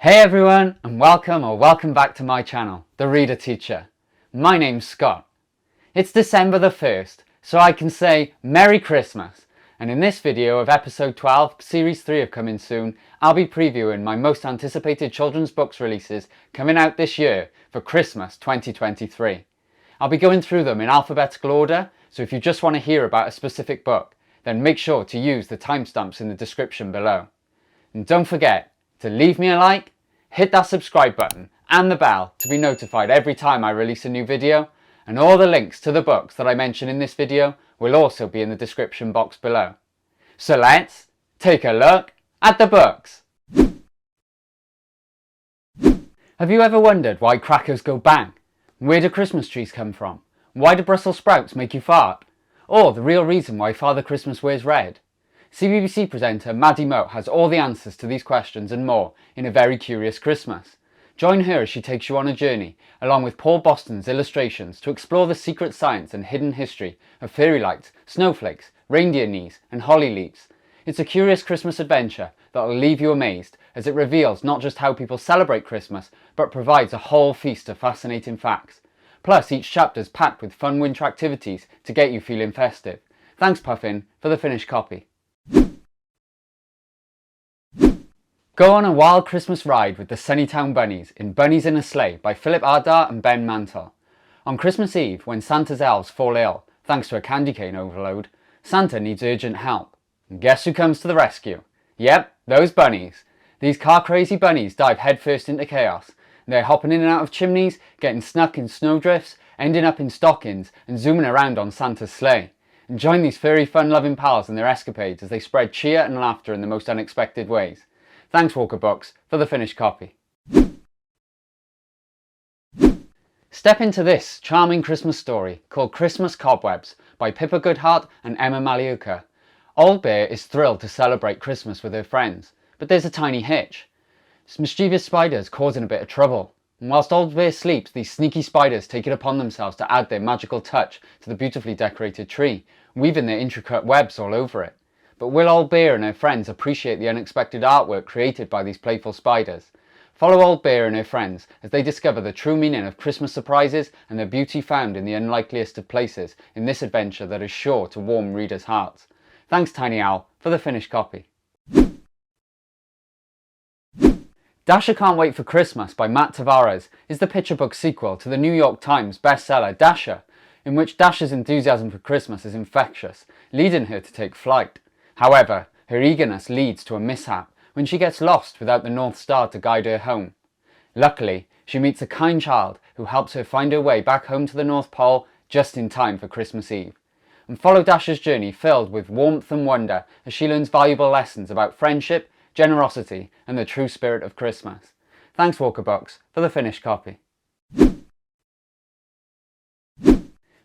Hey everyone, and welcome back to my channel, The Reader Teacher. My name's Scott. It's December the 1st, so I can say Merry Christmas. And in this video of episode 12, series 3 of Coming Soon, I'll be previewing my most anticipated children's books releases coming out this year for Christmas 2023. I'll be going through them in alphabetical order, so if you just want to hear about a specific book, then make sure to use the timestamps in the description below. And don't forget to leave me a like, hit that subscribe button and the bell to be notified every time I release a new video, and all the links to the books that I mention in this video will also be in the description box below. So let's take a look at the books. Have you ever wondered why crackers go bang? Where do Christmas trees come from? Why do Brussels sprouts make you fart? Or the real reason why Father Christmas wears red? CBBC presenter Maddie Moate has all the answers to these questions and more in A Very Curious Christmas. Join her as she takes you on a journey, along with Paul Boston's illustrations, to explore the secret science and hidden history of fairy lights, snowflakes, reindeer knees and holly leaves. It's a curious Christmas adventure that will leave you amazed, as it reveals not just how people celebrate Christmas, but provides a whole feast of fascinating facts. Plus, each chapter is packed with fun winter activities to get you feeling festive. Thanks Puffin for the finished copy. Go on a wild Christmas ride with the Sunnytown Bunnies in Bunnies in a Sleigh by Ardagh and Ben Mantle. On Christmas Eve, when Santa's elves fall ill, thanks to a candy cane overload, Santa needs urgent help. And guess who comes to the rescue? Yep, those bunnies. These car-crazy bunnies dive headfirst into chaos. They're hopping in and out of chimneys, getting snuck in snowdrifts, ending up in stockings and zooming around on Santa's sleigh. And join these furry fun-loving pals in their escapades as they spread cheer and laughter in the most unexpected ways. Thanks Walker Books for the finished copy. Step into this charming Christmas story called Christmas Cobwebs by Pippa Goodhart and Emma Malyauka. Old Bear is thrilled to celebrate Christmas with her friends, but there's a tiny hitch. Mischievous spiders causing a bit of trouble. And whilst Old Bear sleeps, these sneaky spiders take it upon themselves to add their magical touch to the beautifully decorated tree, weaving their intricate webs all over it. But will Old Bear and her friends appreciate the unexpected artwork created by these playful spiders? Follow Old Bear and her friends as they discover the true meaning of Christmas surprises and the beauty found in the unlikeliest of places in this adventure that is sure to warm readers' hearts. Thanks Tiny Owl for the finished copy. Dasher Can't Wait for Christmas by Matt Tavares is the picture book sequel to the New York Times bestseller Dasher, in which Dasher's enthusiasm for Christmas is infectious, leading her to take flight. However, her eagerness leads to a mishap when she gets lost without the North Star to guide her home. Luckily, she meets a kind child who helps her find her way back home to the North Pole just in time for Christmas Eve. And follow Dasher's journey filled with warmth and wonder as she learns valuable lessons about friendship, generosity and the true spirit of Christmas. Thanks Walker Books for the finished copy.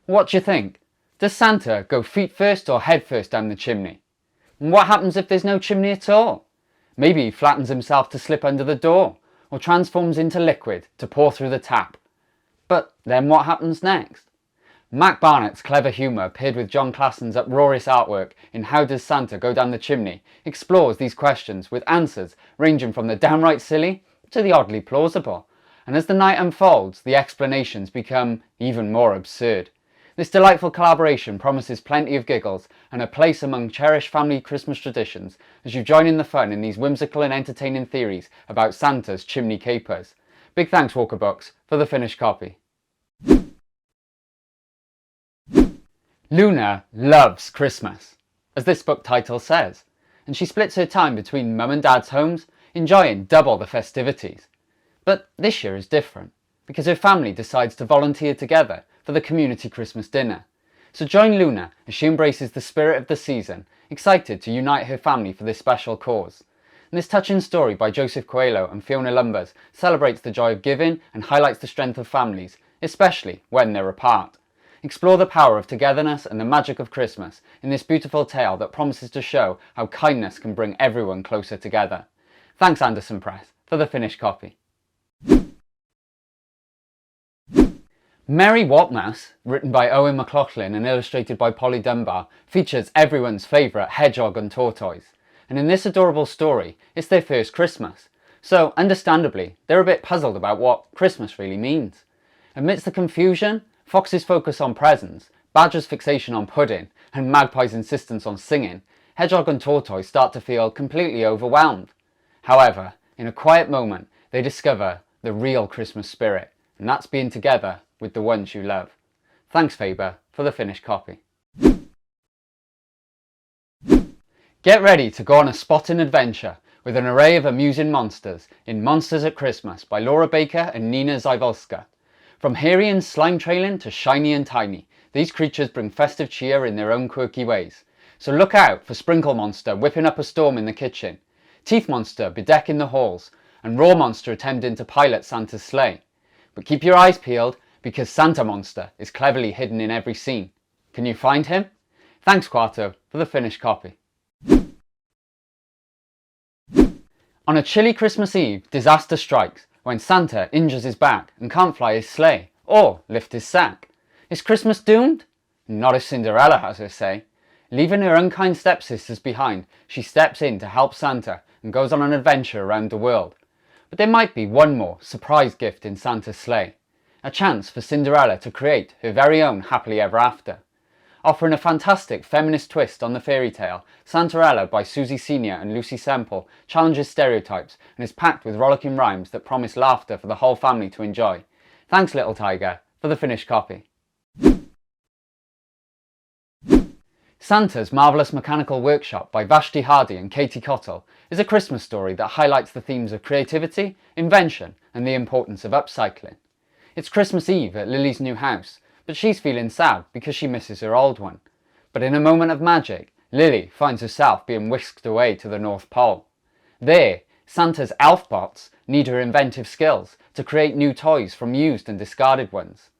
What do you think? Does Santa go feet first or head first down the chimney? And what happens if there's no chimney at all? Maybe he flattens himself to slip under the door, or transforms into liquid to pour through the tap. But then what happens next? Mac Barnett's clever humour, paired with John Klassen's uproarious artwork in How Does Santa Go Down the Chimney, explores these questions with answers ranging from the downright silly to the oddly plausible. And as the night unfolds, the explanations become even more absurd. This delightful collaboration promises plenty of giggles and a place among cherished family Christmas traditions as you join in the fun in these whimsical and entertaining theories about Santa's chimney capers. Big thanks Walker Books for the finished copy. Luna loves Christmas, as this book title says, and she splits her time between mum and dad's homes, enjoying double the festivities. But this year is different, because her family decides to volunteer together for the community Christmas dinner. So join Luna as she embraces the spirit of the season, excited to unite her family for this special cause. And this touching story by Joseph Coelho and Fiona Lumbers celebrates the joy of giving and highlights the strength of families, especially when they're apart. Explore the power of togetherness and the magic of Christmas in this beautiful tale that promises to show how kindness can bring everyone closer together. Thanks Anderson Press for the finished copy. Merry Whatmas, written by Eoin McLaughlin and illustrated by Polly Dunbar, features everyone's favourite hedgehog and tortoise. And in this adorable story, it's their first Christmas. So, understandably, they're a bit puzzled about what Christmas really means. Amidst the confusion, Fox's focus on presents, Badger's fixation on pudding, and Magpie's insistence on singing, Hedgehog and Tortoise start to feel completely overwhelmed. However, in a quiet moment, they discover the real Christmas spirit, and that's being together with the ones you love. Thanks, Faber, for the finished copy. Get ready to go on a spotting adventure with an array of amusing monsters in Monsters at Christmas by Laura Baker and Nina Dzyvulska. From hairy and slime-trailing to shiny and tiny, these creatures bring festive cheer in their own quirky ways. So look out for Sprinkle Monster whipping up a storm in the kitchen, Teeth Monster bedecking the halls, and Raw Monster attempting to pilot Santa's sleigh. But keep your eyes peeled, because Santa Monster is cleverly hidden in every scene. Can you find him? Thanks, Quarto, for the finished copy. On a chilly Christmas Eve, disaster strikes when Santa injures his back and can't fly his sleigh or lift his sack. Is Christmas doomed? Not if Cinderella has her say. Leaving her unkind stepsisters behind, she steps in to help Santa and goes on an adventure around the world. But there might be one more surprise gift in Santa's sleigh. A chance for Cinderella to create her very own happily ever after. Offering a fantastic feminist twist on the fairy tale, Santarella by Suzy Senior and Lucy Semple challenges stereotypes and is packed with rollicking rhymes that promise laughter for the whole family to enjoy. Thanks, Little Tiger, for the finished copy. Santa's Marvellous Mechanical Workshop by Vashti Hardy and Katie Cottle is a Christmas story that highlights the themes of creativity, invention and the importance of upcycling. It's Christmas Eve at Lily's new house, but she's feeling sad because she misses her old one. But in a moment of magic, Lily finds herself being whisked away to the North Pole. There, Santa's elf bots need her inventive skills to create new toys from used and discarded ones.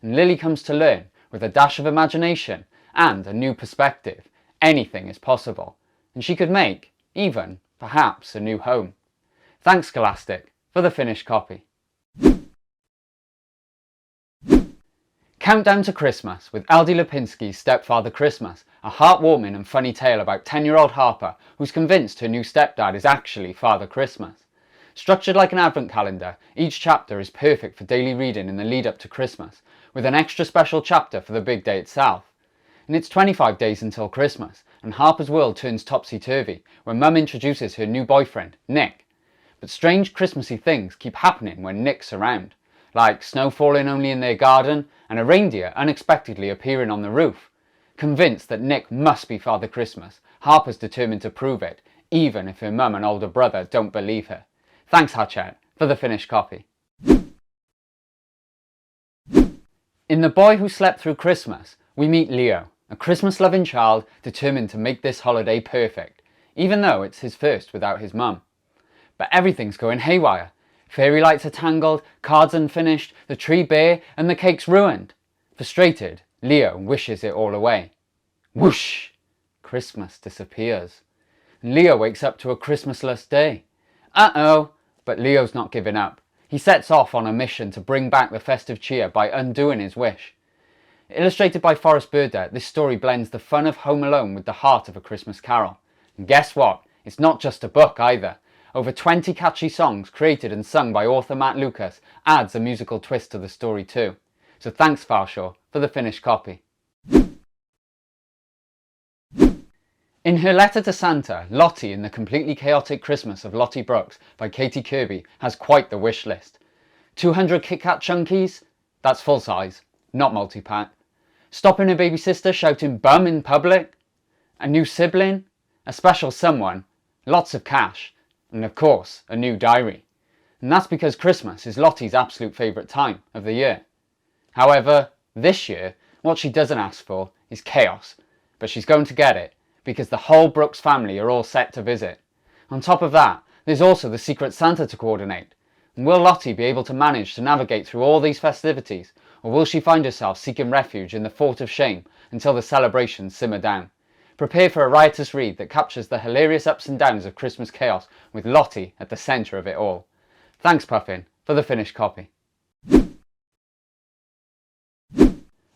And Lily comes to learn, with a dash of imagination and a new perspective, anything is possible, and she could make, even, perhaps, a new home. Thanks, Scholastic, for the finished copy. Countdown to Christmas with Aldi Lipinski's Stepfather Christmas, a heartwarming and funny tale about 10-year-old Harper who's convinced her new stepdad is actually Father Christmas. Structured like an advent calendar, each chapter is perfect for daily reading in the lead up to Christmas, with an extra special chapter for the big day itself. And it's 25 days until Christmas, and Harper's world turns topsy-turvy when Mum introduces her new boyfriend, Nick. But strange Christmassy things keep happening when Nick's around, like snow falling only in their garden and a reindeer unexpectedly appearing on the roof. Convinced that Nick must be Father Christmas, Harper's determined to prove it, even if her mum and older brother don't believe her. Thanks, Hatchet, for the finished copy. In The Boy Who Slept Through Christmas, we meet Leo, a Christmas-loving child determined to make this holiday perfect, even though it's his first without his mum. But everything's going haywire. Fairy lights are tangled, cards unfinished, the tree bare, and the cake's ruined. Frustrated, Leo wishes it all away. Whoosh! Christmas disappears. And Leo wakes up to a Christmasless day. Uh-oh! But Leo's not giving up. He sets off on a mission to bring back the festive cheer by undoing his wish. Illustrated by Forrest Burdett, this story blends the fun of Home Alone with the heart of A Christmas Carol. And guess what? It's not just a book either. Over 20 catchy songs created and sung by author Matt Lucas adds a musical twist to the story too. So thanks, Farshaw, for the finished copy. In her letter to Santa, Lottie in The Completely Chaotic Christmas of Lottie Brooks by Katie Kirby has quite the wish list. 200 Kit Kat Chunkies? That's full size, not multi-pack. Stopping her baby sister shouting bum in public? A new sibling? A special someone? Lots of cash? And of course, a new diary. And that's because Christmas is Lottie's absolute favourite time of the year. However, this year, what she doesn't ask for is chaos, but she's going to get it, because the whole Brooks family are all set to visit. On top of that, there's also the Secret Santa to coordinate. And will Lottie be able to manage to navigate through all these festivities, or will she find herself seeking refuge in the Fort of Shame until the celebrations simmer down? Prepare for a riotous read that captures the hilarious ups and downs of Christmas chaos with Lottie at the centre of it all. Thanks, Puffin, for the finished copy.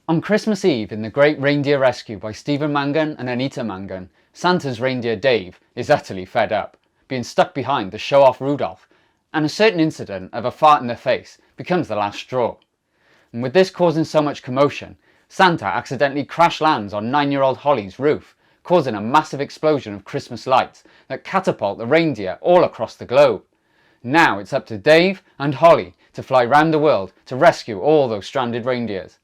On Christmas Eve in The Great Reindeer Rescue by Stephen Mangan and Anita Mangan, Santa's reindeer Dave is utterly fed up, being stuck behind to show off Rudolph, and a certain incident of a fart in the face becomes the last straw. And with this causing so much commotion, Santa accidentally crash lands on 9-year-old Holly's roof, causing a massive explosion of Christmas lights that catapult the reindeer all across the globe. Now it's up to Dave and Holly to fly round the world to rescue all those stranded reindeers.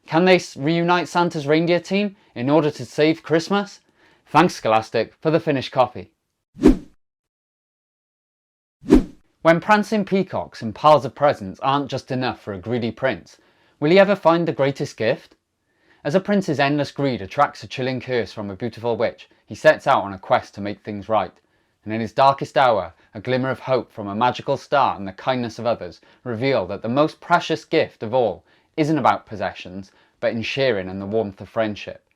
Can they reunite Santa's reindeer team in order to save Christmas? Thanks Scholastic for the finished copy. When prancing peacocks and piles of presents aren't just enough for a greedy prince, will he ever find the greatest gift? As a prince's endless greed attracts a chilling curse from a beautiful witch, he sets out on a quest to make things right. And in his darkest hour, a glimmer of hope from a magical star and the kindness of others reveal that the most precious gift of all isn't about possessions, but in sharing and the warmth of friendship.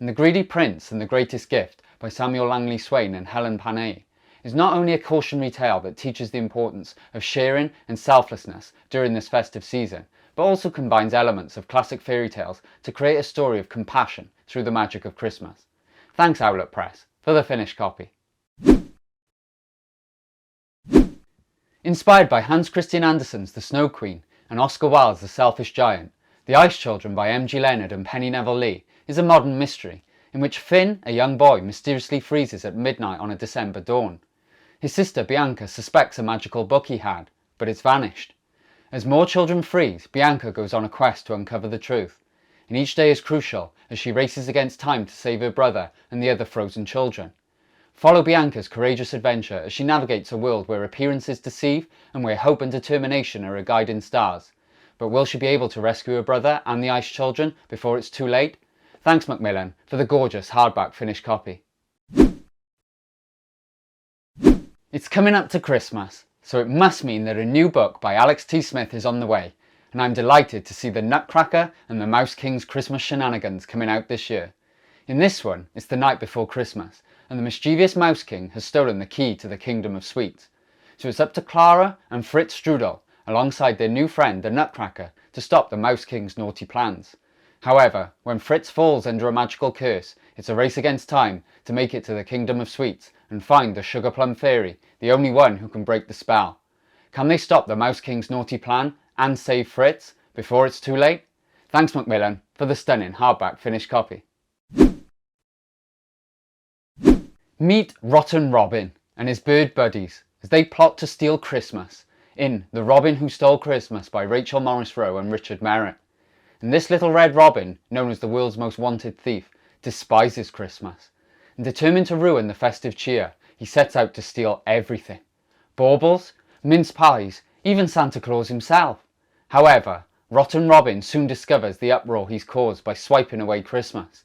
And The Greedy Prince and the Greatest Gift by Samuel Langley-Swain and Helen Panay is not only a cautionary tale that teaches the importance of sharing and selflessness during this festive season, but also combines elements of classic fairy tales to create a story of compassion through the magic of Christmas. Thanks Owlet Press for the finished copy. Inspired by Hans Christian Andersen's The Snow Queen and Oscar Wilde's The Selfish Giant, The Ice Children by M.G. Leonard and Penny Neville-Lee is a modern mystery in which Finn, a young boy, mysteriously freezes at midnight on a December dawn. His sister Bianca suspects a magical book he had, but it's vanished. As more children freeze, Bianca goes on a quest to uncover the truth, and each day is crucial as she races against time to save her brother and the other frozen children. Follow Bianca's courageous adventure as she navigates a world where appearances deceive and where hope and determination are her guiding stars. But will she be able to rescue her brother and the Ice Children before it's too late? Thanks Macmillan for the gorgeous hardback finished copy. It's coming up to Christmas, so it must mean that a new book by Alex T. Smith is on the way, and I'm delighted to see the Nutcracker and the Mouse King's Christmas Shenanigans coming out this year. In this one, it's the night before Christmas, and the mischievous Mouse King has stolen the key to the Kingdom of Sweets. So it's up to Clara and Fritz Strudel, alongside their new friend the Nutcracker, to stop the Mouse King's naughty plans. However, when Fritz falls under a magical curse, it's a race against time to make it to the Kingdom of Sweets and find the Sugar Plum Fairy, the only one who can break the spell. Can they stop the Mouse King's naughty plan and save Fritz before it's too late? Thanks Macmillan for the stunning hardback finished copy. Meet Rotten Robin and his bird buddies as they plot to steal Christmas in The Robin Who Stole Christmas by Rachel Morris Rowe and Richard Merritt. And this little red robin, known as the world's most wanted thief, despises Christmas. And determined to ruin the festive cheer, he sets out to steal everything. Baubles, mince pies, even Santa Claus himself. However, Rotten Robin soon discovers the uproar he's caused by swiping away Christmas.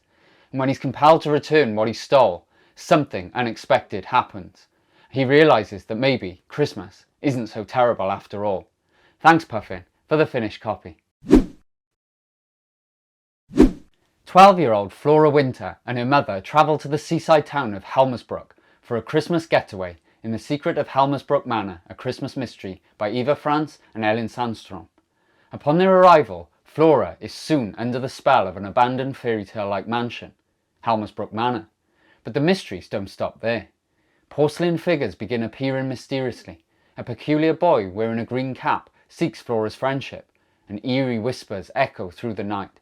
And when he's compelled to return what he stole, something unexpected happens. He realises that maybe Christmas isn't so terrible after all. Thanks Puffin for the finished copy. 12-year-old Flora Winter and her mother travel to the seaside town of Helmersbrook for a Christmas getaway in The Secret of Helmersbrook Manor, a Christmas mystery by Eva Frans and Ellen Sandstrom. Upon their arrival, Flora is soon under the spell of an abandoned fairy tale-like mansion, Helmersbrook Manor. But the mysteries don't stop there. Porcelain figures begin appearing mysteriously. A peculiar boy wearing a green cap seeks Flora's friendship, and eerie whispers echo through the night.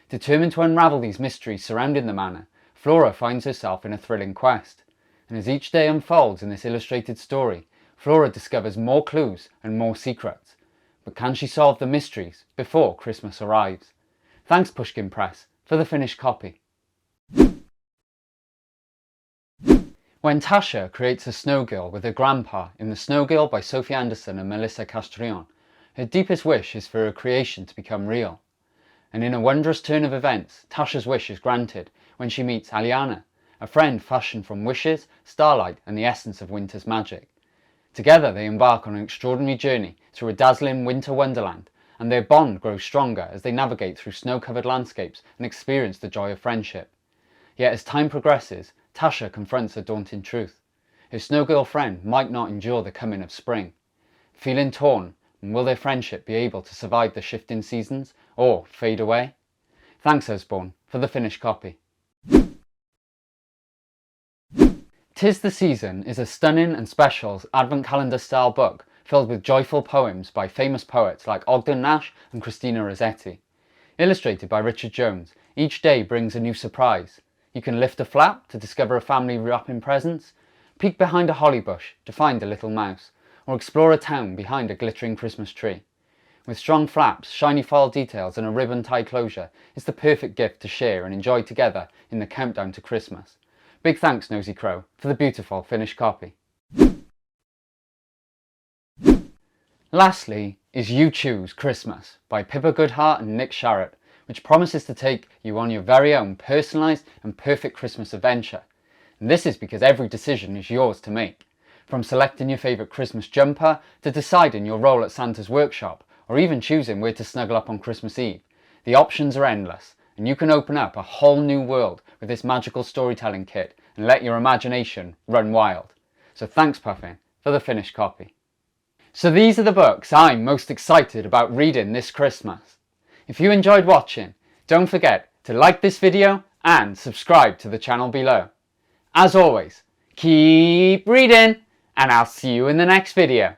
Determined to unravel these mysteries surrounding the manor, Flora finds herself in a thrilling quest. And as each day unfolds in this illustrated story, Flora discovers more clues and more secrets. But can she solve the mysteries before Christmas arrives? Thanks Pushkin Press for the finished copy. When Tasha creates a snow girl with her grandpa in The Snow Girl by Sophie Anderson and Melissa Castrillon, her deepest wish is for her creation to become real. And in a wondrous turn of events, Tasha's wish is granted when she meets Aliana, a friend fashioned from wishes, starlight and the essence of winter's magic. Together they embark on an extraordinary journey through a dazzling winter wonderland, and their bond grows stronger as they navigate through snow-covered landscapes and experience the joy of friendship. Yet as time progresses, Tasha confronts a daunting truth. Her snow girl friend might not endure the coming of spring. Feeling torn, will their friendship be able to survive the shifting seasons or fade away? Thanks Osborne for the finished copy. 'Tis the Season is a stunning and special Advent calendar style book filled with joyful poems by famous poets like Ogden Nash and Christina Rossetti. Illustrated by Richard Jones, each day brings a new surprise. You can lift a flap to discover a family wrapping presents, peek behind a holly bush to find a little mouse, or explore a town behind a glittering Christmas tree. With strong flaps, shiny foil details and a ribbon tie closure, it's the perfect gift to share and enjoy together in the countdown to Christmas. Big thanks, Nosy Crow, for the beautiful finished copy. Lastly is You Choose Christmas by Pippa Goodhart and Nick Sharratt, which promises to take you on your very own personalised and perfect Christmas adventure. And this is because every decision is yours to make. From selecting your favourite Christmas jumper, to deciding your role at Santa's workshop, or even choosing where to snuggle up on Christmas Eve, the options are endless, and you can open up a whole new world with this magical storytelling kit and let your imagination run wild. So thanks, Puffin, for the finished copy. So these are the books I'm most excited about reading this Christmas. If you enjoyed watching, don't forget to like this video and subscribe to the channel below. As always, keep reading, and I'll see you in the next video.